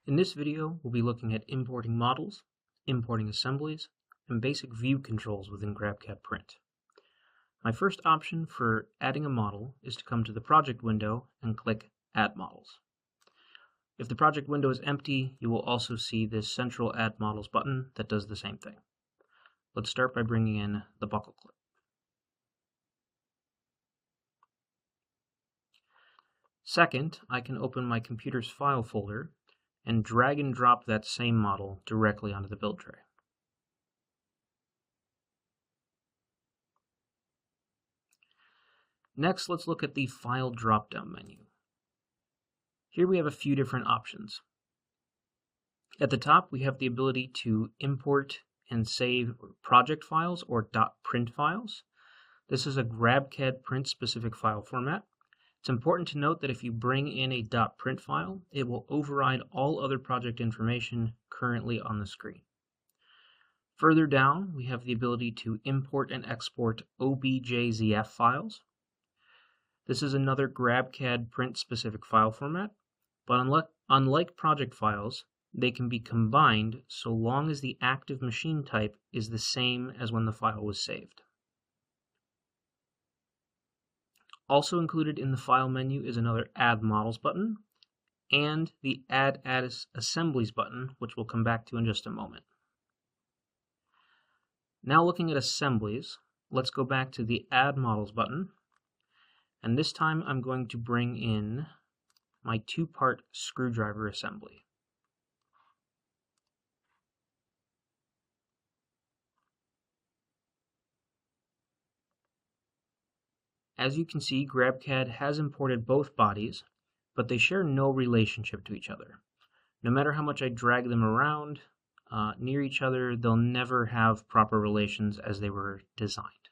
In this video, we'll be looking at importing models, importing assemblies, and basic view controls within GrabCAD Print. My first option for adding a model is to come to the project window and click Add Models. If the project window is empty, you will also see this central Add Models button that does the same thing. Let's start by bringing in the buckle clip. Second, I can open my computer's file folder and drag and drop that same model directly onto the build tray. Next, let's look at the File drop-down menu. Here we have a few different options. At the top, we have the ability to import and save project files or .print files. This is a GrabCAD Print specific file format. It's important to note that if you bring in a .print file, it will override all other project information currently on the screen. Further down, we have the ability to import and export OBJZF files. This is another GrabCAD Print specific file format, but unlike project files, they can be combined so long as the active machine type is the same as when the file was saved. Also included in the File menu is another Add Models button and the Add Assemblies button, which we'll come back to in just a moment. Now looking at Assemblies, let's go back to the Add Models button, and this time I'm going to bring in my two-part screwdriver assembly. As you can see, GrabCAD has imported both bodies, but they share no relationship to each other. No matter how much I drag them around near each other, they'll never have proper relations as they were designed.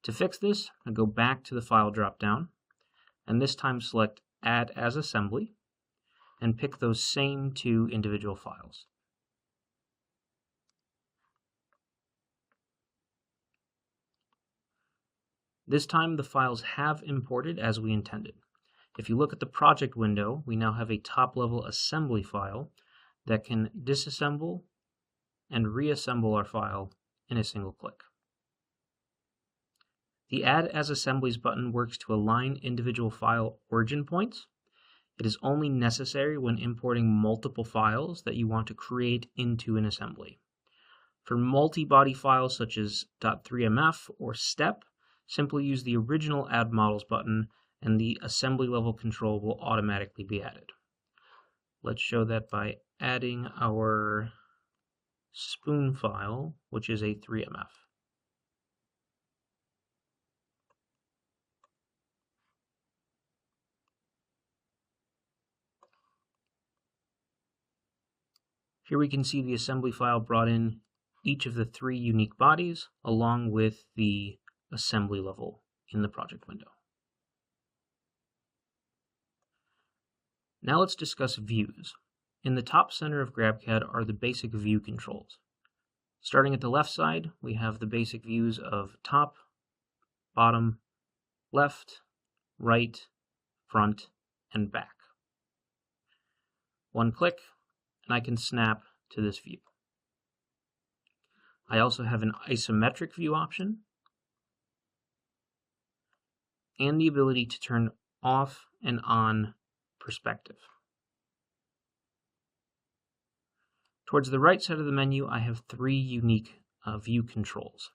To fix this, I go back to the File drop-down, and this time select Add as Assembly, and pick those same two individual files. This time the files have imported as we intended. If you look at the project window, we now have a top-level assembly file that can disassemble and reassemble our file in a single click. The Add as Assemblies button works to align individual file origin points. It is only necessary when importing multiple files that you want to create into an assembly. For multi-body files such as .3mf or STEP, simply use the original Add Models button and the assembly level control will automatically be added. Let's show that by adding our spoon file, which is a 3mf. Here we can see the assembly file brought in each of the three unique bodies along with the assembly level in the project window. Now let's discuss views. In the top center of GrabCAD are the basic view controls. Starting at the left side, we have the basic views of top, bottom, left, right, front, and back. One click, and I can snap to this view. I also have an isometric view option, and the ability to turn off and on perspective. Towards the right side of the menu, I have three unique view controls.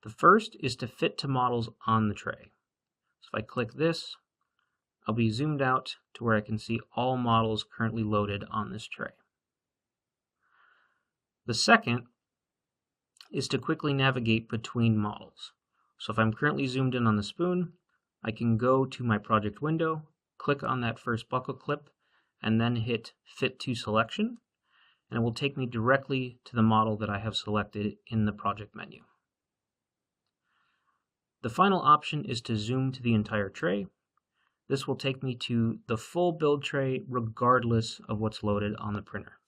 The first is to fit to models on the tray. So if I click this, I'll be zoomed out to where I can see all models currently loaded on this tray. The second is to quickly navigate between models. So if I'm currently zoomed in on the spoon, I can go to my project window, click on that first buckle clip, and then hit Fit to Selection, and it will take me directly to the model that I have selected in the project menu. The final option is to zoom to the entire tray. This will take me to the full build tray regardless of what's loaded on the printer.